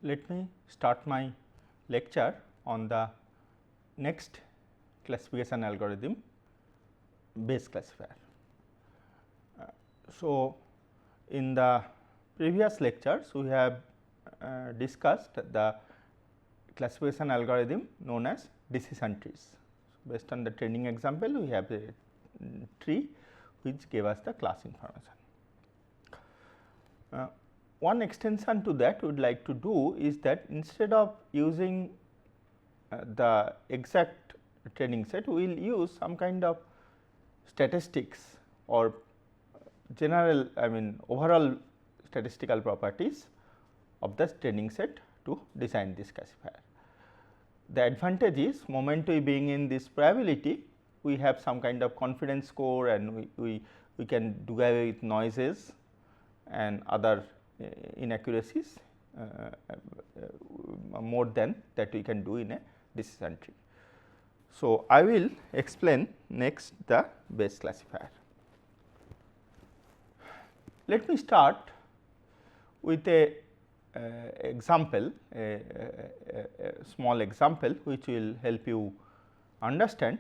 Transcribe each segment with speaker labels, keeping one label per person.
Speaker 1: let me start my lecture on the next classification algorithm, Bayes classifier. So, in the previous lectures we have discussed the classification algorithm known as decision trees. So, based on the training example, we have a tree which gave us the class information. One extension to that we would like to do is that instead of using the exact training set, we will use some kind of statistics or general overall statistical properties of the training set to design this classifier. The advantage is moment we bring in this probability, we have some kind of confidence score and we can do away with noises and other inaccuracies more than that we can do in a decision tree. So, I will explain next the Bayes classifier. Let me start with a example, a small example which will help you understand.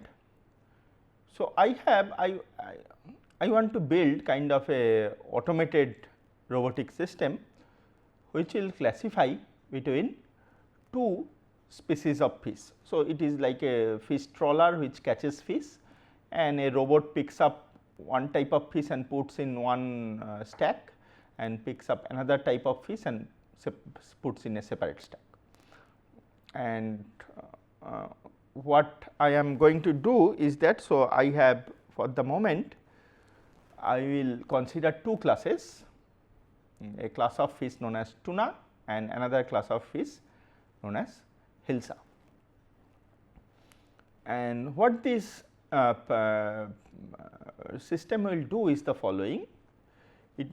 Speaker 1: So, I want to build kind of a automated robotic system which will classify between two species of fish. So, it is like a fish trawler which catches fish and a robot picks up one type of fish and puts in one stack and picks up another type of fish and puts in a separate stack. And what I am going to do is that, so I have for the moment I will consider two classes, a class of fish known as tuna and another class of fish known as hilsa. And what this system will do is the following: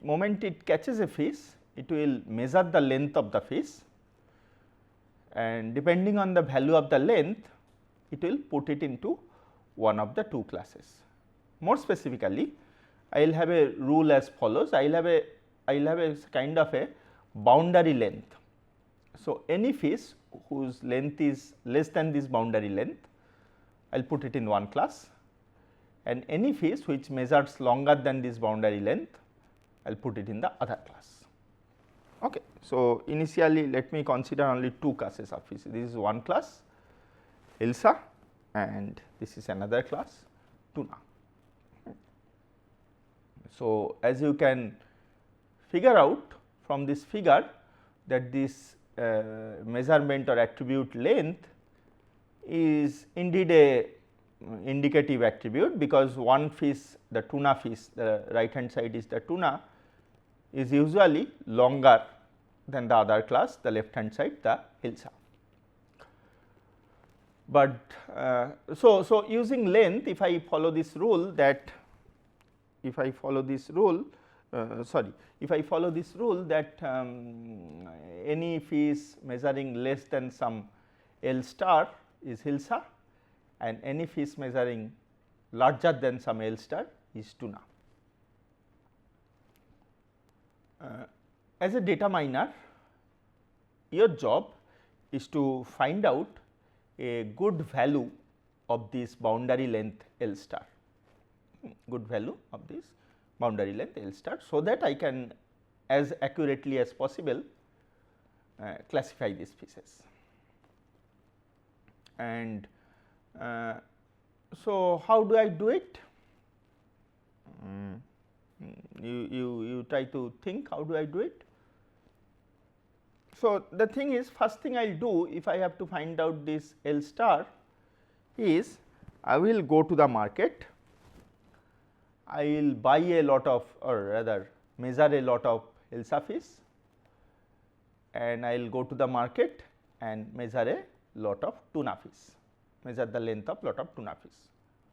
Speaker 1: moment it catches a fish, it will measure the length of the fish, and depending on the value of the length, it will put it into one of the two classes. More specifically, I will have a rule as follows: I will have a kind of a boundary length. So, any fish whose length is less than this boundary length, I will put it in one class, and any fish which measures longer than this boundary length, I will put it in the other class. Okay. So, initially let me consider only two classes of fish. This is one class hilsa and this is another class tuna. So, as you can figure out from this figure that this measurement or attribute length is indeed a indicative attribute, because one fish, the tuna fish, the right hand side is the tuna, is usually longer than the other class, the left hand side the hilsa. But so using length, if I follow this rule that any fish measuring less than some L star is hilsa and any fish measuring larger than some L star is tuna. As a data miner, your job is to find out a good value of this boundary length L star, so that I can as accurately as possible classify these fishes. And so, how do I do it? You try to think, how do I do it? So, the thing is, first thing I will do if I have to find out this L star is I will go to the market, I will buy a lot of, or rather measure a lot of hilsa fish, and I will go to the market and measure a lot of tuna fish, measure the length of lot of tuna fish.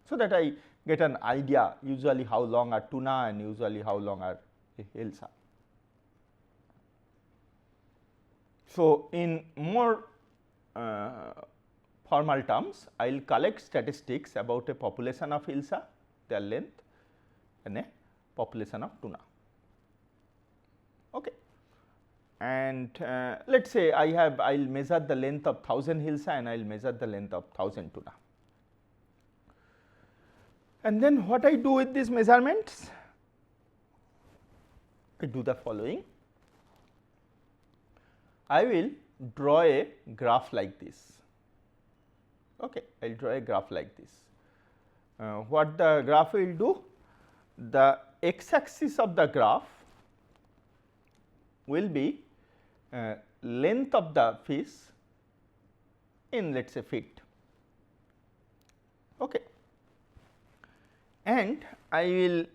Speaker 1: So, that I get an idea usually how long are tuna and usually how long are hilsa. So, in more formal terms, I will collect statistics about a population of hilsa, their length, and a population of tuna. Okay. and let us say I will measure the length of 1000 hillside and I will measure the length of 1000 tuna. And then what I do with these measurements? I do the following. I will draw a graph like this. Okay, I will draw a graph like this. What the graph will do? The x axis of the graph will be length of the fish in let us say feet. Okay. And I will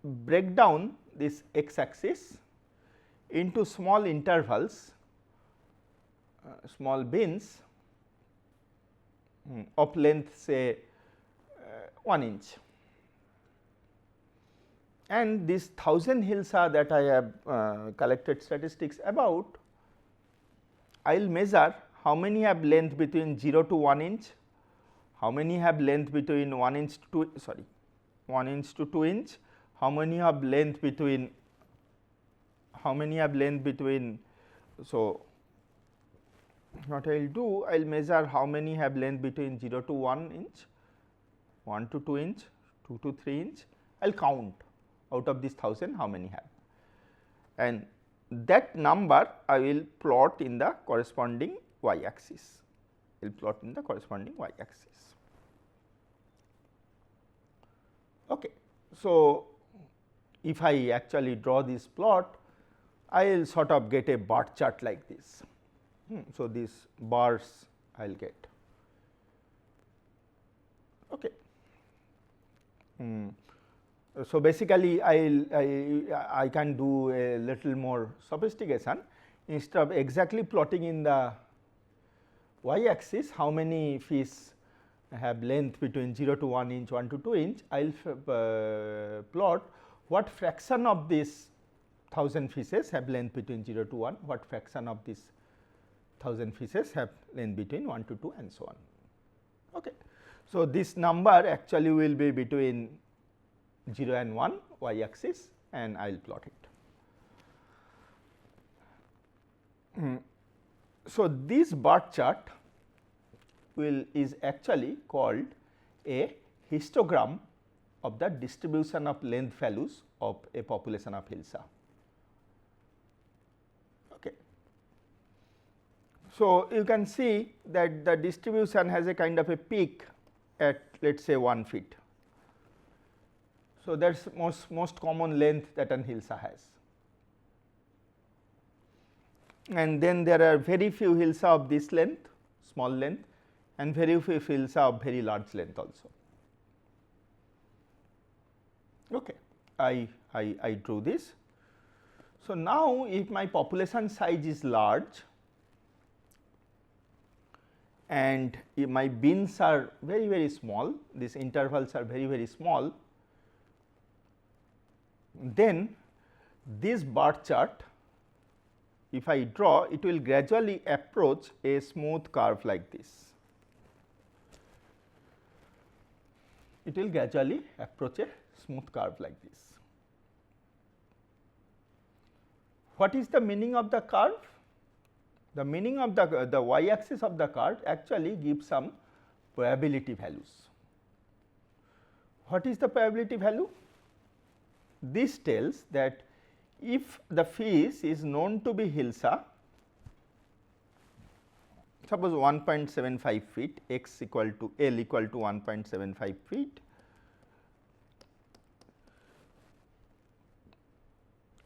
Speaker 1: break down this x axis into small intervals, small bins of length say 1 inch. And this 1000 hilsa that I have collected statistics about, I will measure how many have length between 0 to 1 inch, how many have length between 1 inch to 1 inch to 2 inch, how many have length between so what I will do, I will measure how many have length between 0 to 1 inch, 1 to 2 inch, 2 to 3 inch, I will count out of this 1000 how many have, and that number I will plot in the corresponding y axis, I will plot in the corresponding y axis. Okay. So, if I actually draw this plot, I will sort of get a bar chart like this. So, these bars I will get. Okay. So, basically I can do a little more sophistication. Instead of exactly plotting in the y axis how many fish have length between 0 to 1 inch, 1 to 2 inch, I will plot what fraction of this 1000 fishes have length between 0 to 1, what fraction of this 1000 fishes have length between 1 to 2 and so on. Okay. So, this number actually will be between 0 and 1 y axis and I will plot it. So, this bar chart is actually called a histogram of the distribution of length values of a population of hilsa. Okay. So, you can see that the distribution has a kind of a peak at let us say 1 feet. So, that is most common length that an hilsa has, and then there are very few hilsa of this length, small length, and very few hilsa of very large length also. Okay. I drew this. So, now if my population size is large and if my bins are very small, these intervals are very small, then this bar chart, if I draw, it will gradually approach a smooth curve like this. It will gradually approach a smooth curve like this. What is the meaning of the curve? The meaning of the y axis of the curve actually gives some probability values. What is the probability value? This tells that if the fish is known to be hilsa, suppose 1.75 feet, x equal to L equal to 1.75 feet.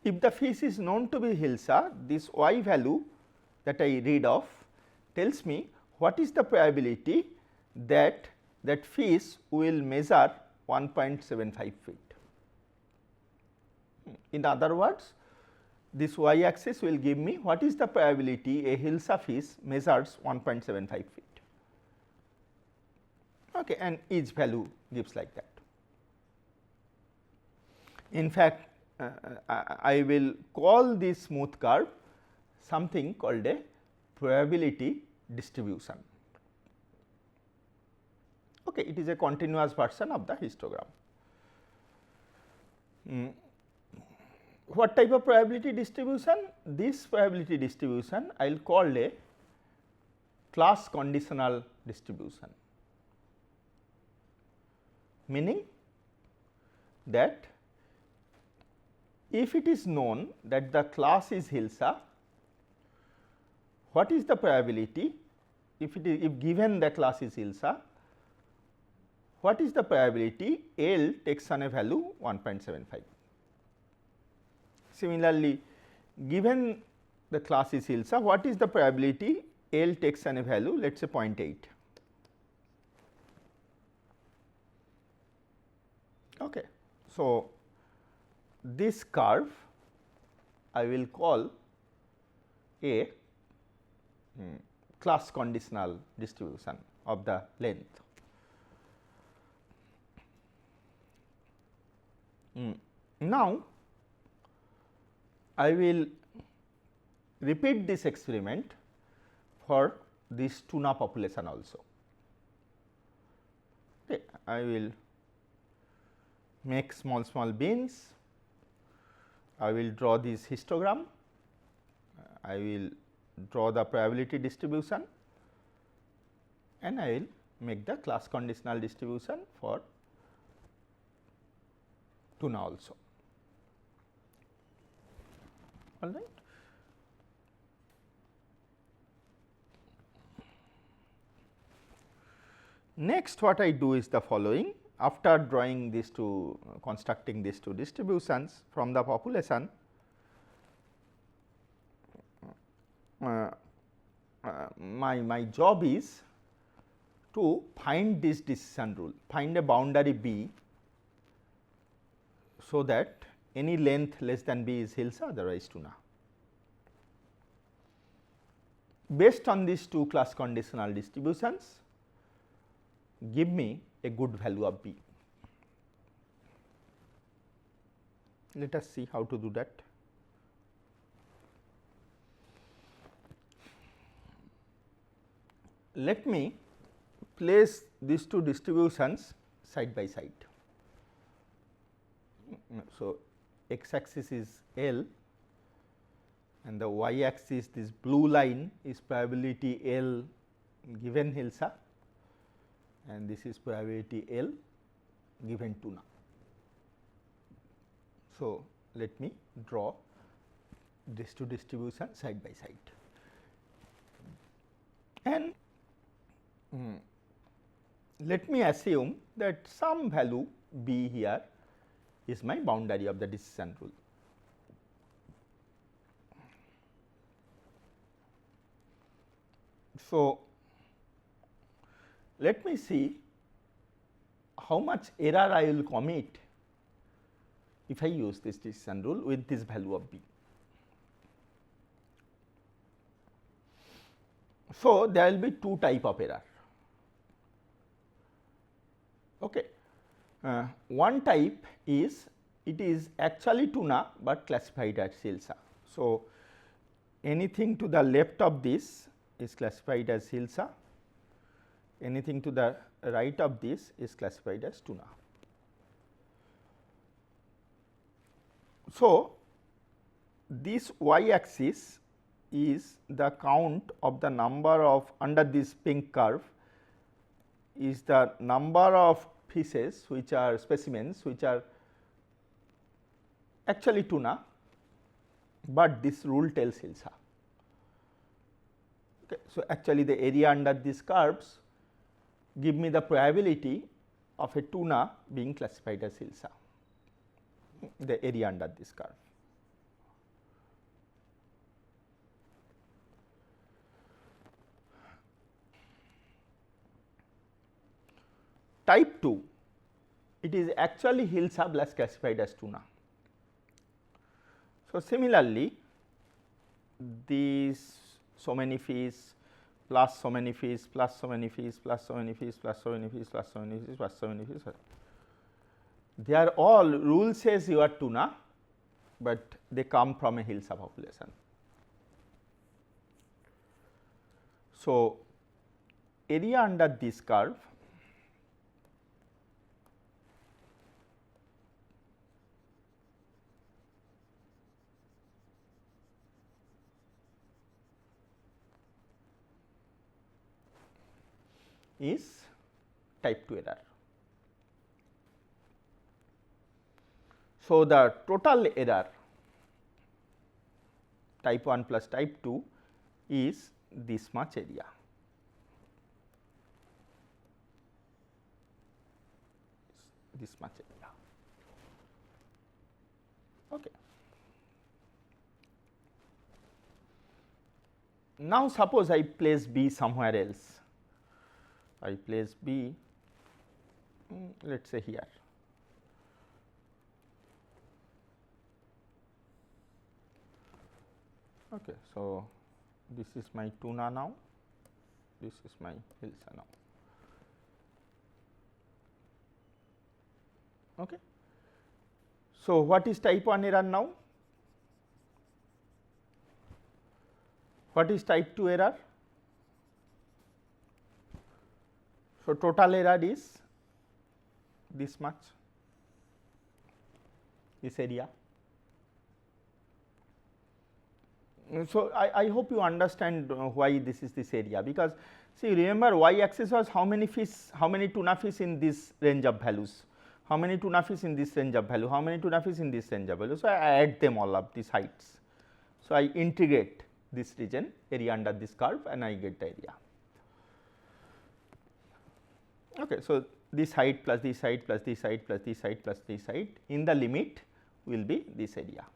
Speaker 1: If the fish is known to be hilsa, this y value that I read off tells me what is the probability that that fish will measure 1.75 feet. In other words, this y axis will give me what is the probability a hilsa fish measures 1.75 feet. Okay, and each value gives like that. In fact, I will call this smooth curve something called a probability distribution. Okay, it is a continuous version of the histogram. what type of probability distribution? This probability distribution I will call a class conditional distribution, meaning that if it is known that the class is Hilsa, what is the probability if given the class is Hilsa, what is the probability L takes on a value 1.75. Similarly, given the class is Hilsa, what is the probability L takes on a value let us say 0.8. Okay. So, this curve I will call a class conditional distribution of the length. Now, I will repeat this experiment for this tuna population also. Okay. I will make small bins, I will draw this histogram, I will draw the probability distribution and I will make the class conditional distribution for tuna also. All right. Next, what I do is the following. After drawing these two, constructing these two distributions from the population, my job is to find this decision rule, find a boundary B, so that any length less than B is Hilsa, otherwise tuna. Based on these two class conditional distributions, give me a good value of B. Let us see how to do that. Let me place these two distributions side by side. So, x axis is L and the y axis, this blue line is probability L given Hilsa and this is probability L given tuna. So, let me draw these two distributions side by side and let me assume that some value B here is my boundary of the decision rule. So, let me see how much error I will commit if I use this decision rule with this value of B. So, there will be two type of error. Okay. One type is it is actually tuna, but classified as Hilsa. So, anything to the left of this is classified as Hilsa, anything to the right of this is classified as tuna. So, this y axis is the count of the number of under this pink curve is the number of fishes which are specimens which are actually tuna, but this rule tells Hilsa. Okay. So, actually the area under these curves give me the probability of a tuna being classified as Hilsa, the area under this curve. Type 2, it is actually Hilsa plus classified as tuna. So, similarly, these so many fish plus so many fish plus so many fish plus so many fish plus so many fish plus so many fish plus so many fish, they are all rule says you are tuna, but they come from a Hilsa population. So, area under this curve is type 2 error. So, the total error type 1 plus type 2 is this much area. This much area. Okay. Now, suppose I place B somewhere else. I place B, let us say here. Okay, so this is my tuna now, this is my hilsa now. Okay. So, what is type 1 error now? What is type 2 error? So, total error is this much, this area. So, I hope you understand why this is this area, because see, remember y axis was how many fish, how many tuna fish in this range of values, how many tuna fish in this range of value, how many tuna fish in this range of value. So, I add them all up these heights. So, I integrate this region area under this curve and I get the area. Okay, so, this height plus this height plus this height plus this height plus this height in the limit will be this area.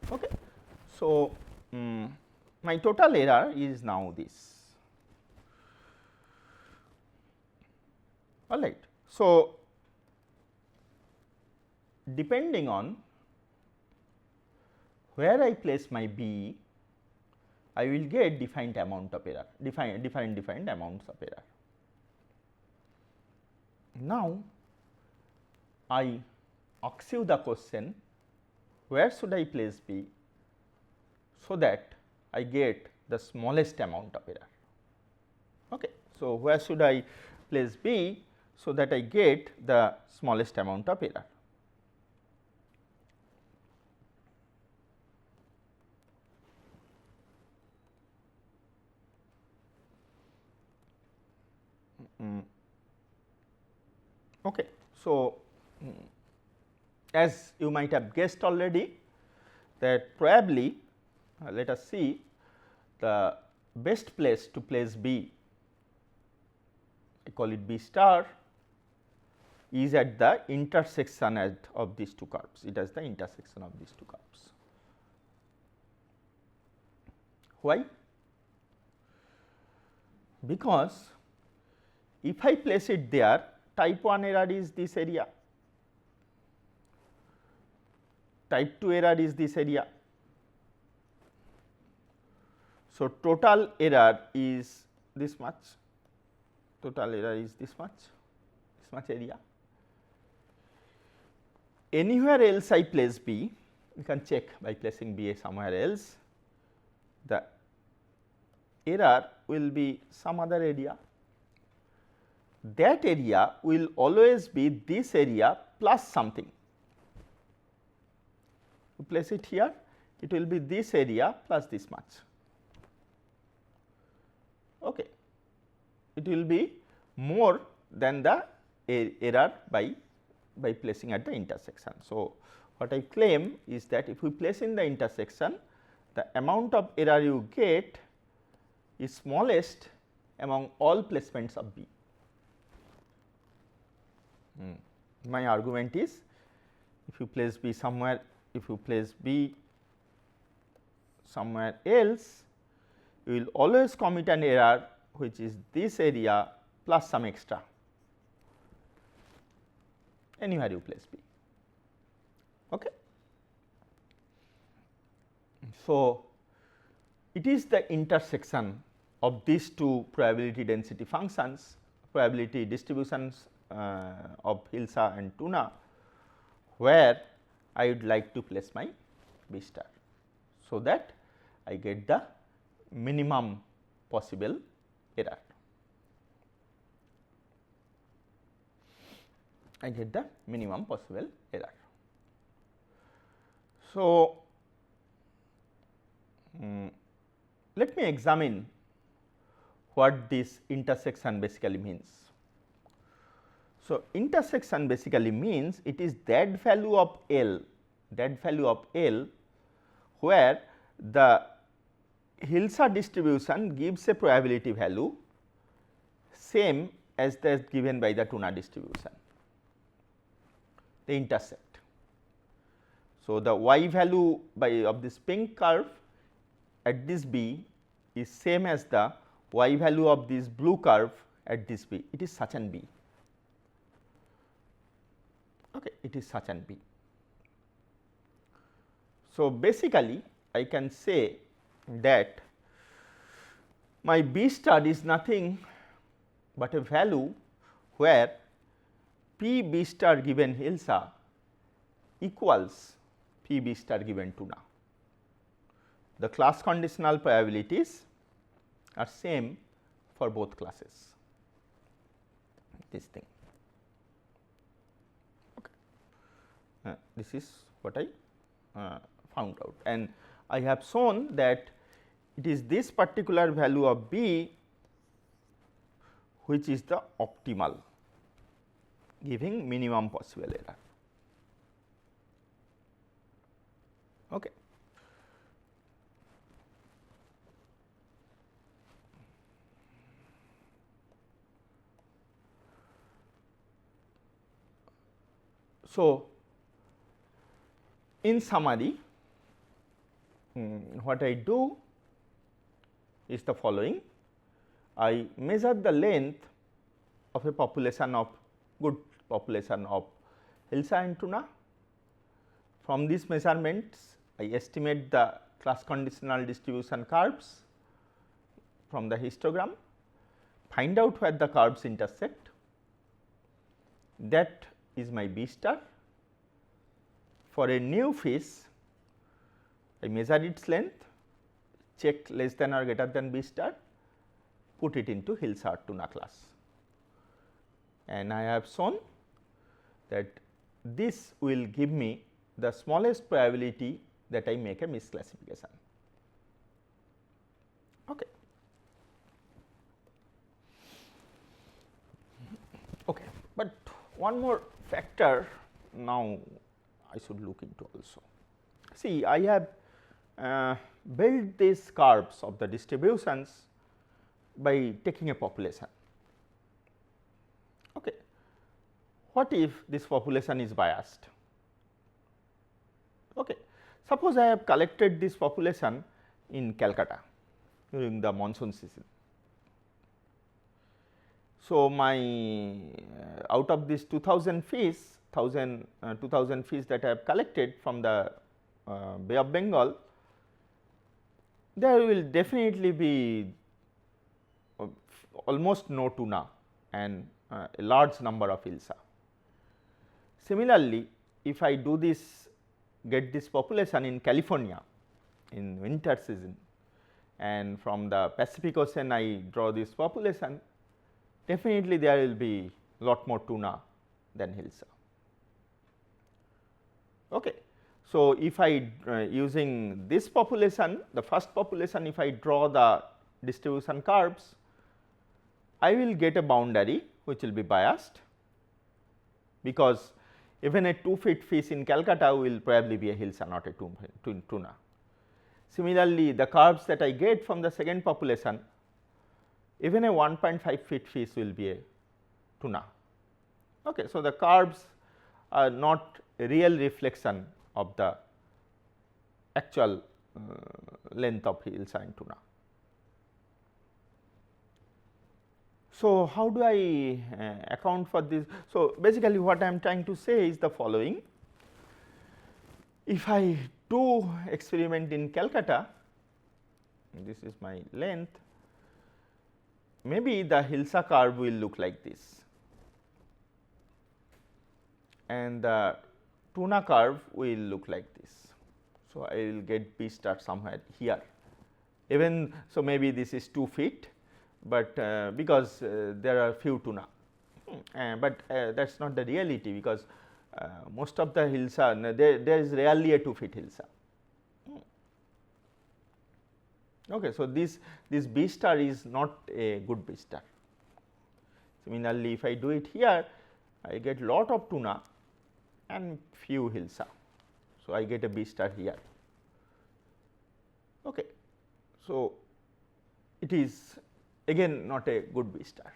Speaker 1: Okay. So, my total error is now this. All right. So, depending on where I place my B, I will get defined amount of error, different amounts of error. Now, I ask you the question, where should I place B so that I get the smallest amount of error. Okay. So, where should I place B so that I get the smallest amount of error. Okay. So, as you might have guessed already that probably let us see the best place to place B, I call it B star, is at the intersection of these two curves. It has the intersection of these two curves. Why? Because if I place it there, type 1 error is this area, type 2 error is this area. So, total error is this much, total error is this much area. Anywhere else I place B, you can check by placing B somewhere else, the error will be some other area. That area will always be this area plus something. You place it here, it will be this area plus this much. Okay. It will be more than the error by placing at the intersection. So, what I claim is that if we place in the intersection, the amount of error you get is smallest among all placements of B. My argument is, if you place B somewhere, if you place B somewhere else, you will always commit an error which is this area plus some extra, anywhere you place B. Okay. So, it is the intersection of these two probability density functions, probability distributions of Hilsa and Tuna, where I would like to place my B star, so that I get the minimum possible error. I get the minimum possible error. So, let me examine what this intersection basically means. So, intersection basically means it is that value of L where the Hilsa distribution gives a probability value same as that given by the Tuna distribution, they intersect. So, the y value of this pink curve at this B is same as the y value of this blue curve at this B, it is such an B. Okay, it is such an B. So, basically I can say that my B star is nothing but a value where P B star given Hilsa equals P B star given Tuna. The class conditional probabilities are same for both classes, this thing. Okay. This is what I found out, and I have shown that it is this particular value of B which is the optimal, giving minimum possible error. Okay. So, in summary, what I do is the following. I measure the length of a population of good population of Hilsa and Tuna. From these measurements, I estimate the class conditional distribution curves from the histogram, find out where the curves intersect. That is my B star. For a new fish, I measure its length, check less than or greater than B star, put it into Hilsa or Tuna class, and I have shown that this will give me the smallest probability that I make a misclassification. Okay. Okay, but one more factor now I should look into also. See, I have built these curves of the distributions by taking a population. Okay. What if this population is biased? Okay. Suppose I have collected this population in Calcutta during the monsoon season. So, my out of this 2000 fish, 2000 fish that I have collected from the Bay of Bengal, there will definitely be almost no Tuna and a large number of Hilsa. Similarly, if I do this, get this population in California in winter season, and from the Pacific Ocean I draw this population, definitely there will be lot more Tuna than Hilsa. Okay. So, if I using this population, the first population, if I draw the distribution curves, I will get a boundary which will be biased, because even a 2 feet fish in Calcutta will probably be a Hilsa, not a Tuna. Similarly, the curves that I get from the second population, even a 1.5 feet fish will be a Tuna. Okay. So, the curves are not a real reflection of the actual length of Hilsa and Tuna. So, how do I account for this? So, basically what I am trying to say is the following. If I do experiment in Calcutta, this is my length, maybe the Hilsa curve will look like this, and the Tuna curve will look like this. So, I will get B star somewhere here, even so maybe this is 2 feet, but because there are few Tuna, but that is not the reality, because most of the Hilsa, there is rarely a 2 feet Hilsa. Okay, so this B star is not a good B star. Similarly, if I do it here, I get lot of tuna and few hilsa. So, I get a B star here. Okay. So, it is again not a good B star.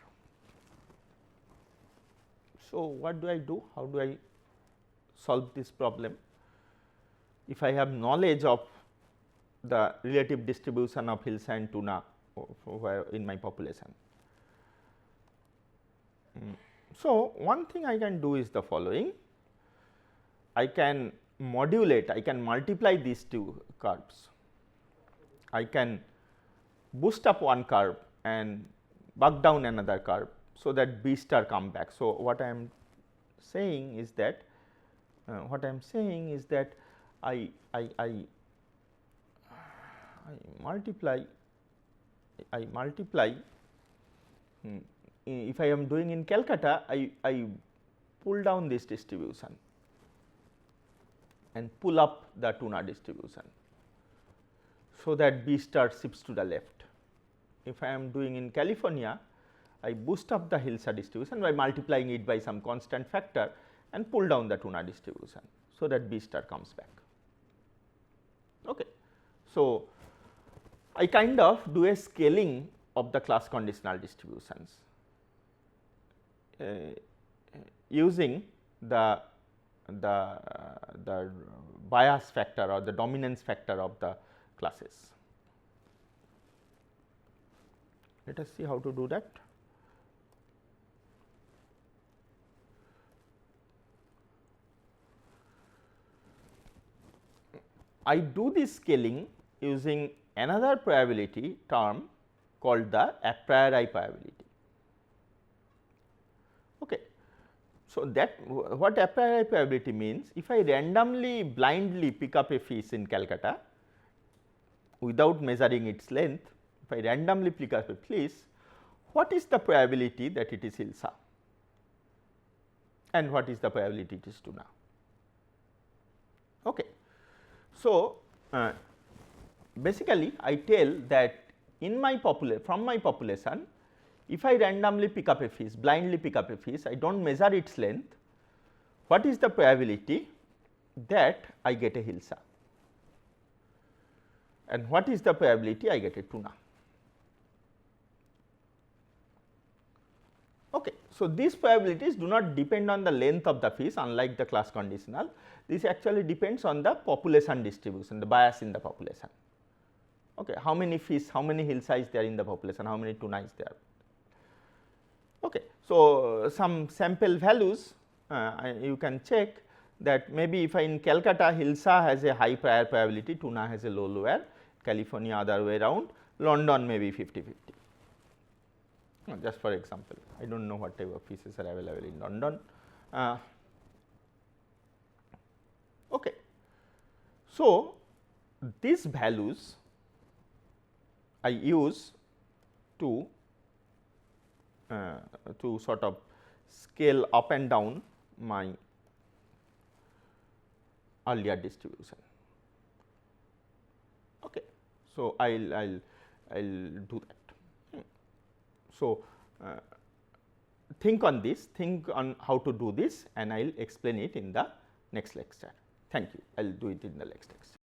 Speaker 1: So, what do I do? How do I solve this problem? If I have knowledge of the relative distribution of hilsa and tuna in my population. So, one thing I can do is the following. I can modulate, I can multiply these two curves. I can boost up one curve and buck down another curve, so that B star come back. So, what I am saying is that I multiply if I am doing in Calcutta, I pull down this distribution and pull up the tuna distribution, so that B star shifts to the left. If I am doing in California, I boost up the hilsa distribution by multiplying it by some constant factor and pull down the tuna distribution, so that B star comes back. Okay. So, I kind of do a scaling of the class conditional distributions using the bias factor or the dominance factor of the classes. Let us see how to do that. I do this scaling using another probability term called the Apriori probability. Okay. So, that what Apriori probability means, if I randomly blindly pick up a fish in Calcutta without measuring its length, if I randomly pick up a fish, what is the probability that it is hilsa and what is the probability it is tuna? Okay. So, basically I tell that in my from my population, if I randomly pick up a fish, blindly pick up a fish, I do not measure its length, what is the probability that I get a hilsa and what is the probability I get a tuna? Okay. So, these probabilities do not depend on the length of the fish, unlike the class conditional. This actually depends on the population distribution, the bias in the population. Okay. How many fish, how many hilsa is there in the population, how many tuna is there. Okay. So, some sample values you can check that maybe if in Calcutta hilsa has a high prior probability, tuna has a low lower, California other way around, London may be 50-50. Just for example, I do not know what type of fishes are available in London. Okay. So, these values I use to sort of scale up and down my earlier distribution. Okay. So, I will do that. So, think on this, think on how to do this, and I will explain it in the next lecture. Thank you. I will do it in the next lecture.